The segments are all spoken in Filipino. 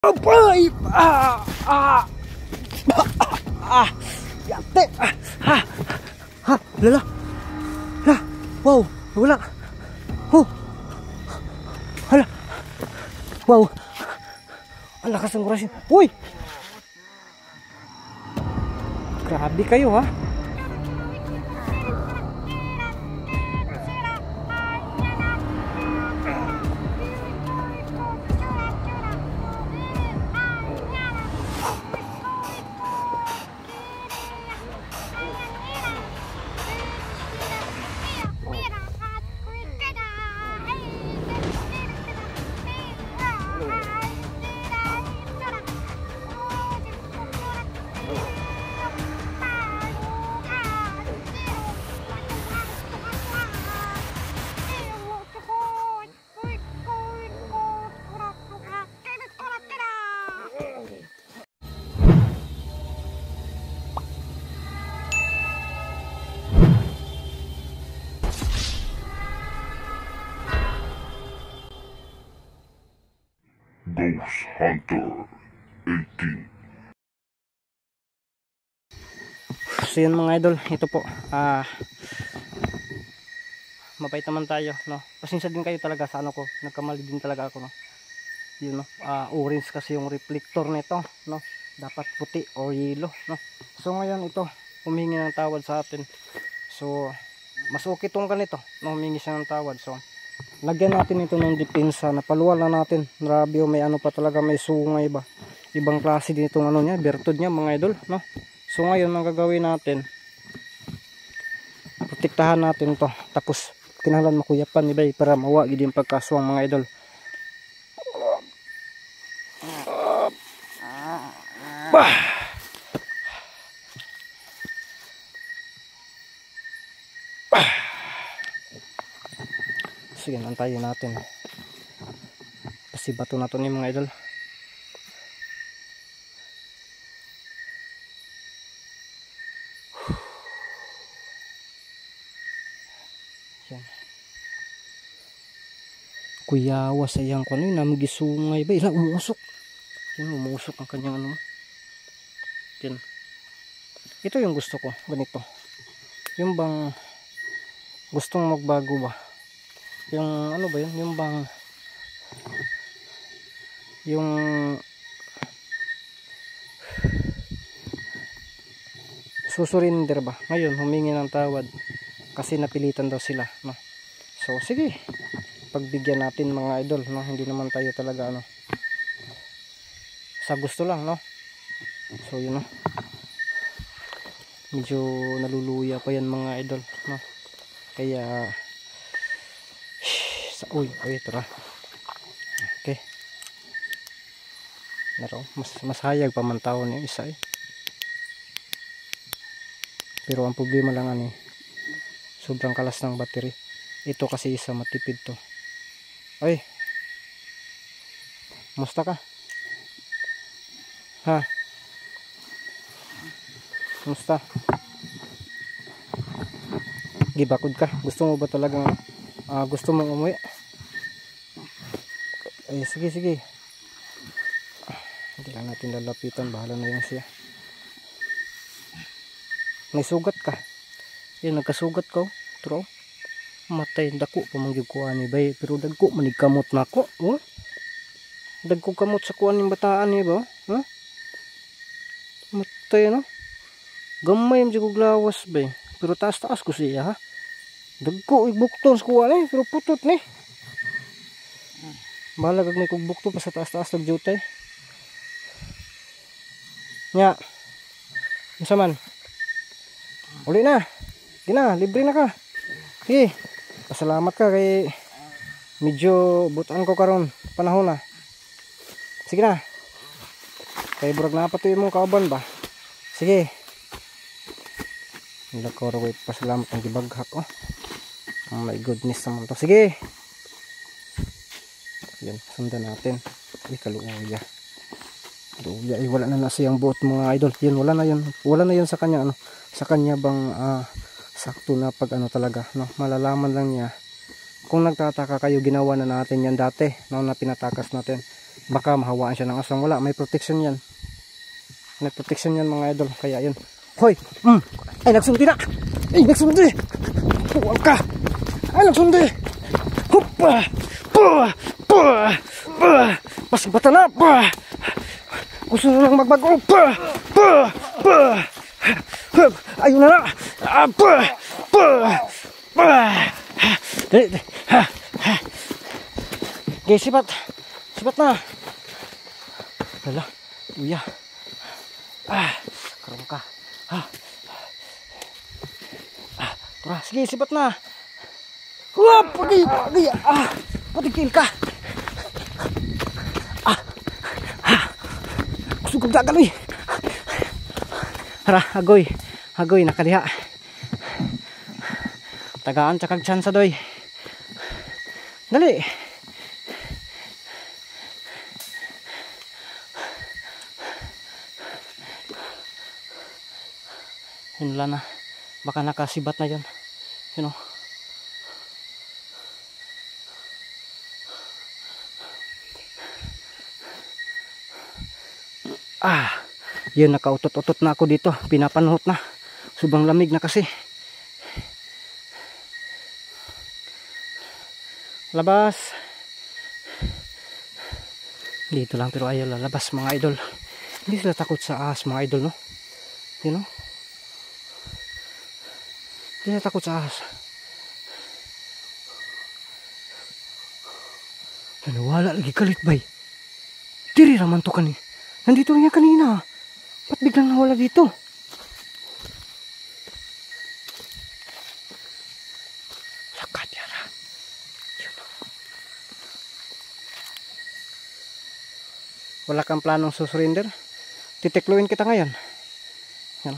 Abay! Yate! Lala! La! Wow! Wala! Oh! Hala! Wow! Ang lakas ng oras yun. Uy! Grabe kayo ha! Ghost Hunter 18. So yun mga idol, ito po mabait naman tayo, no? Pasensya din kayo talaga sa ano ko, nagkamali din talaga ako, no? Yun, no? Orange kasi yung reflector nito, no? Dapat puti or yellow, no? So ngayon ito, humingi ng tawad sa atin. So mas okay tong ganito, no? Humingi siya ng tawad. So lagyan natin ito ng depensa, napaluwal na natin. Grabe, may ano pa talaga, may sungay ba, ibang klase din itong ano niya, bertud niya mga idol, no? So ngayon ang gagawin natin, protektahan natin to, tapos kinahanglan makuyapan ni bay para mawagi din pagkaswang mga idol. Sige, antayin natin kasi bato na to ni mga idol. Yan. Kuyawa sa iyang kano yun, namigisungay ba, ilang umusok. Yan, umusok ang kanyang ano. Yan. Ito yung gusto ko, ganito. Yung bang gustong magbago ba, yung ano ba yun, yung bang yung susurinder ba, ngayon humingi ng tawad kasi napilitan daw sila, no? So sige, pagbigyan natin mga idol, no? Hindi naman tayo talaga ano, sa gusto lang, no? So yun, no? Medyo naluluya pa yan mga idol, no? Kaya uy, tara. Okay. Naro, mas hayag pa man taon yung isa eh. Pero ang problema lang ani, sobrang kalas ng battery. Ito kasi isa matipid to. Ay. Musta ka? Ha? Musta? Gibakod ka? Gusto mo ba talagang gusto mong umuwi? Ay, sige. Hindi lang natin lalapitan, bahala na yan siya. May sugat ka? Yan, nagkasugat ka, tro. Matay, dako pamanggib ko ani bay, pero dagko manig kamot na ko, oh. Dagko kamot sa kuan ning bataan ni ba, ha? Matay no. Gamay mo jud lawas bay, pero taas-taas ko siya, ha. Dagko igbukton sa kuan eh, pero putot ni. Bahala kag may kugbukto pa sa taas-taas ng jutay. Nya. Unsa man? Uli na. Gina, libre na ka. Sige. Pasalamat ka kay medyo butan ko karon panahon na. Sige na. Kay burag na patuloy mong kauban ba? Sige. Nila ko rawit pasalamat ang gibaghak, oh. Oh my goodness naman to. Sige. Yan, sundan natin. Ay, kaluuya. Kaluuya. Ay, wala na siyang buot mga idol. Yan, wala na yun. Wala na yun sa kanya, ano. Sa kanya bang, sakto na pag ano talaga, no. Malalaman lang niya. Kung nagtataka kayo, ginawa na natin yan dati, no, na pinatakas natin. baka mahawaan siya ng aswang. Wala, may protection yan. May protection yan mga idol. Kaya yun. Hoy! Ay, nagsundi na! Ay, nagsundi! Huwag ka! Ay, nagsundi! Hoppa! Pasibata na! Gusto na lang magbago! Ayun na na! Okay, sipat na. Lala, uya. Karong ka. Tara, sige, sipat na. Pagi. Patigil ka. Kusog kong dagan, uy. Tara, agoy, nakaliha. Tagaan, tsakag tsansa, doy. Dali. Yun lang na. Baka nakasibat na yun. You know. Yun, nakautot-utot na ako dito. Pinapanuhot na. Sobrang lamig na kasi. Labas. Dito lang pero ayaw lalabas mga idol. Hindi sila takot sa ahas mga idol, no? You know? Hindi sila takot sa ahas. Wala lagi kalit bay. Diri raman to kanina. Nandito lang yan kanina. Ba't biglang nawala dito? Lakat yara. Wala kang planong susurrender? Titikluin kita ngayon. Yan.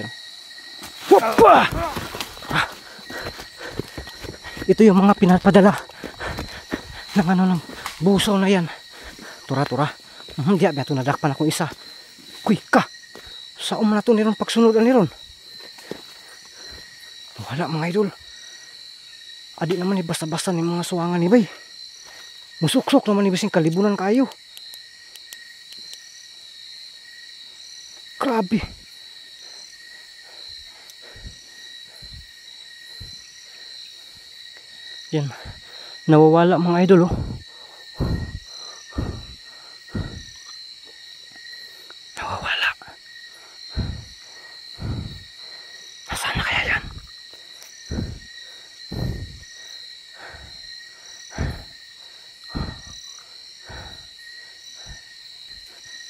Yan. Hoppa! Ito yung mga pinapadala ng ng buso na yan. Tura. Di abi ato nadakpan akong isa. Kuy ka. Saan man nato niron pagsunod niron? Wala mga idol. Adi naman ni basta-basta ni mga suwangan ni bay. Musuksok naman ni bising kalibunan kayo. Grabe. Yan. Nawawala mga idol, oh. Nawawala. Nasaan na kaya yan?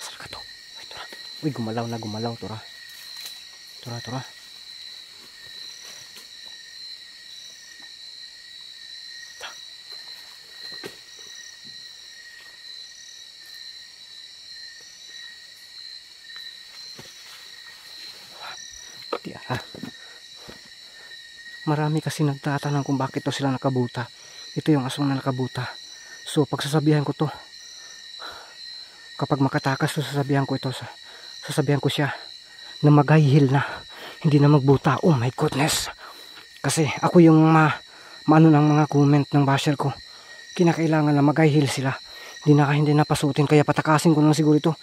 Saan ka to? Ay, tura. Uy, gumalaw, tura. Tura. Marami kasi nagtatanong kung bakit to sila nakabuta. Ito yung aswang na nakabuta. So pagsasabihan ko to, kapag makatakas to, sasabihan ko siya na mag-high-heel na, hindi na magbuta. Oh my goodness. Kasi ako yung maano ng mga comment ng basher ko. Kinakailangan na mag-high-heel sila. Hindi na pasutin, kaya patakasin ko na siguro ito.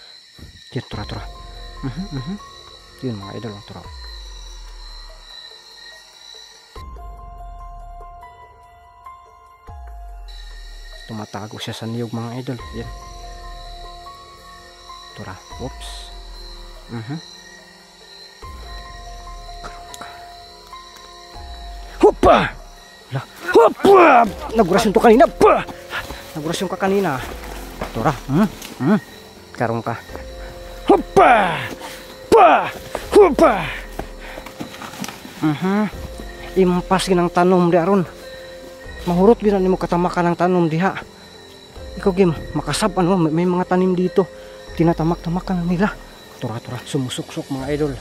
Yan, tura. Yun mga idol, tura. Tumatago siya sa niyog mga idol. Yan. Tura. Oops. Hoppa! Hoppa! Nagurasyon to kanina. Nagurasyon ka kanina. Tura. Karong ka. Hoppa! Hoppa! Impas ginang tanom di aron. Mahurot gina nimo katamakan ng tanom diha. Ikaw game makasab ano, may mga tanim dito. Tinatamak-tamakan nila. Tura. Sumusuksok mga idol.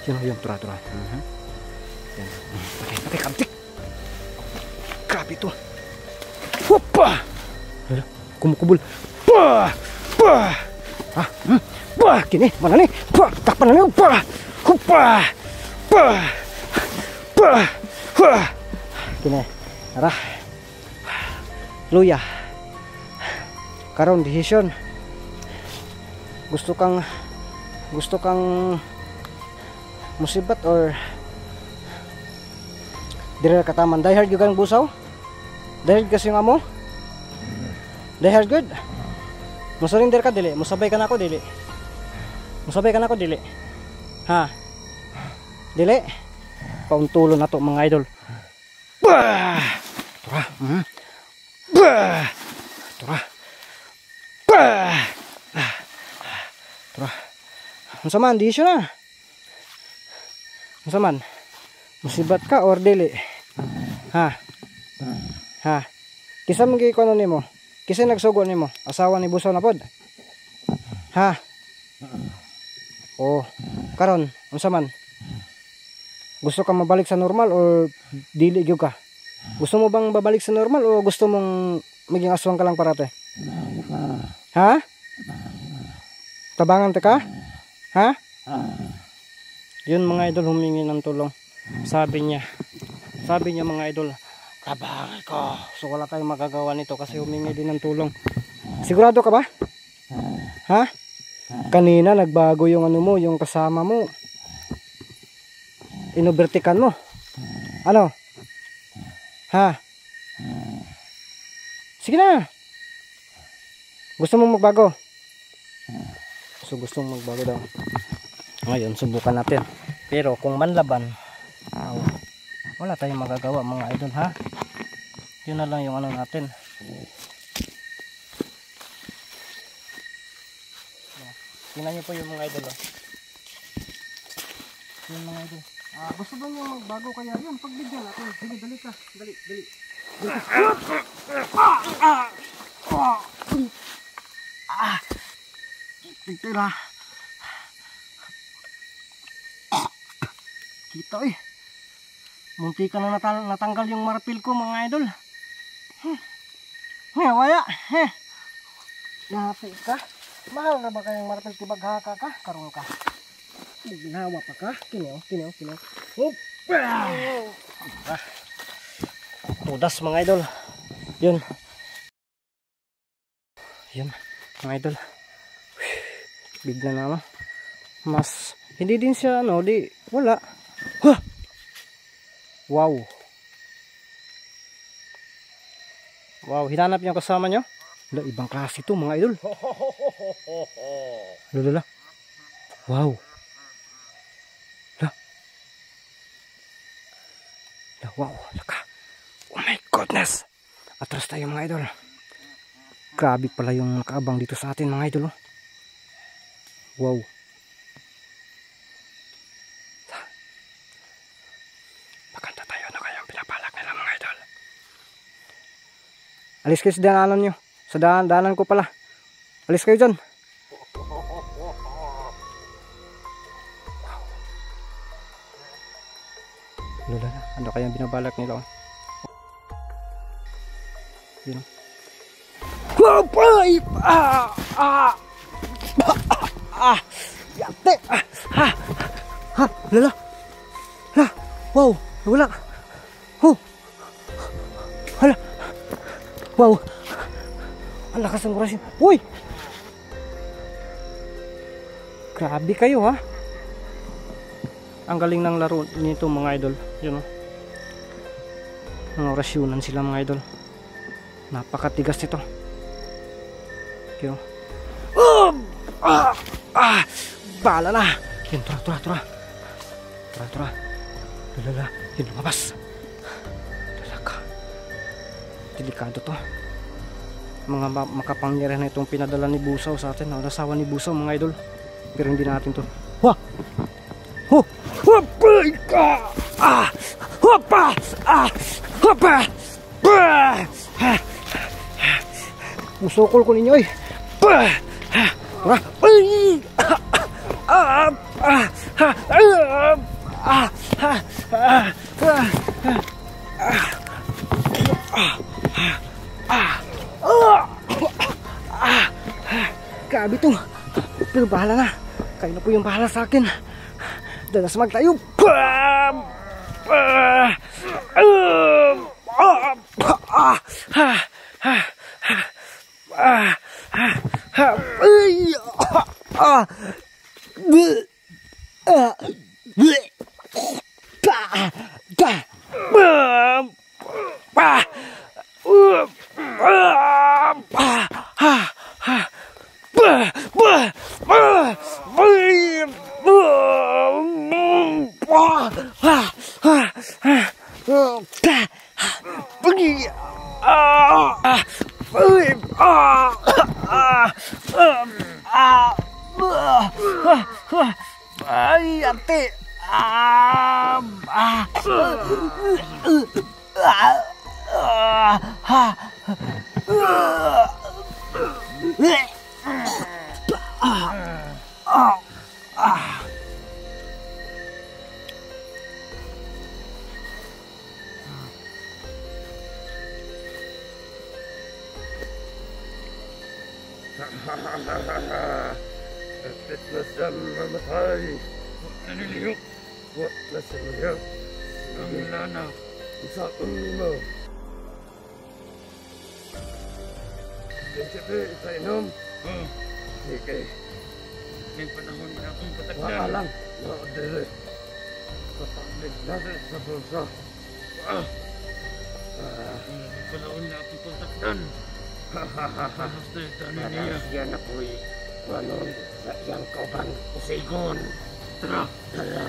Yun, tura. Yan. Patay, kabtik. Grabe to. Hoppa! Kumukubol. Kini, mana ni? Takpan na niyo. Hoppa! Kini, tara. luya. Karon decision. Gusto kang musibat or dire ka taman. Die hard gyud kang busaw. Die hard kasi yung amo. Die hard good. Musurinder ka dili, musabay ka na ako dili. Musabay ka na ako dili. Ha? Dili. Pauntulo na to mga idol. Bah! Tura. Bah! Tura. Bah! Tura. Unsa man di siya na? Unsa man? Musibat ka or dili? Ha? Ha? Kisa man gyud kuno nimo? Kisa nagsugo nimo? Asawa ni busaw na pod? Ha? Oh, karon unsa man? Gusto ka mabalik sa normal or dili gyud ka? Gusto mo bang babalik sa normal o gusto mong maging aswang ka lang parate? Ha? Tabangan ta ka? Ha? Yun mga idol, humingi ng tulong. Sabi niya mga idol, tabangan ko. So wala tayong magagawa nito kasi humingi din ng tulong. Sigurado ka ba? Ha? Kanina nagbago yung ano mo, yung kasama mo. Inobertikan mo. Ano? Ha? Sige na. Gusto mong magbago? So gusto mong magbago daw. Ngayon subukan natin. Pero kung manlaban, wala tayong magagawa mga idol, ha? Yun na lang yung ano natin. Tingnan nyo po yung mga idol, oh. Yung mga idol. Gusto ba nyo magbago kaya yun? Pagbigyan natin. Sige, dali ka. Dali. Tira. Kita eh. Munti ka na natanggal yung marpil ko mga idol. Waya. Napi ka. Mahal na ba kayong marpil tibaghaka ka? Karong ka. Ginawa pa ka. Kinaw. Tudas mga idol. Yun mga idol. Bigla na ano. Mas hindi din siya ano, di wala. Huh! Wow, hinanap niyo kasama niyo? Wala, ibang klase ito mga idol. Lala. Wow. Wow, laka. Oh my goodness. Atras tayo mga idol. Grabe pala yung nakaabang dito sa atin mga idol. Wow. Maganda tayo. Ano kayang pinabalak nila mga idol? Alis kayo sa daanan nyo. Sa daanan ko pala. Alis kayo dyan. Lula na. Ano kayang binabalak nila? Yun. Yate. Lala. Wow, wala. Hala. Wow. Ang lakas ng orasyon. Uy. Grabe kayo ha. Ang galing ng laro nito mga idol. Yun o. Ang orasyonan sila mga idol. Napakatigas nito. Okay, bahala na. Yun, tura. Lala. Yun, lumabas. Lala. Delikado to. Mga makapangyarihan na itong pinadala ni Busaw sa atin. Ang asawa ni Busaw mga idol. Pero hindi natin to. Musukol ko ninyo eh. Grabe to. Pero bahala na. Kayo na po yung bahala sa akin. Dalasmag tayo. Ay, ate. Bakit na siya mamatay? Naniliyok. Huwag na siya mayak. Ang nana. Isakon mo. Sige, itainom. Sige. May panahon na akong patagdan. Wala lang. Naadere. Kapaglig natin sa bulsa. May panahon na akong patagdan. Basta ito niya. Yan ako'y wanon sa iyang kaubang usigon. Tara, tara.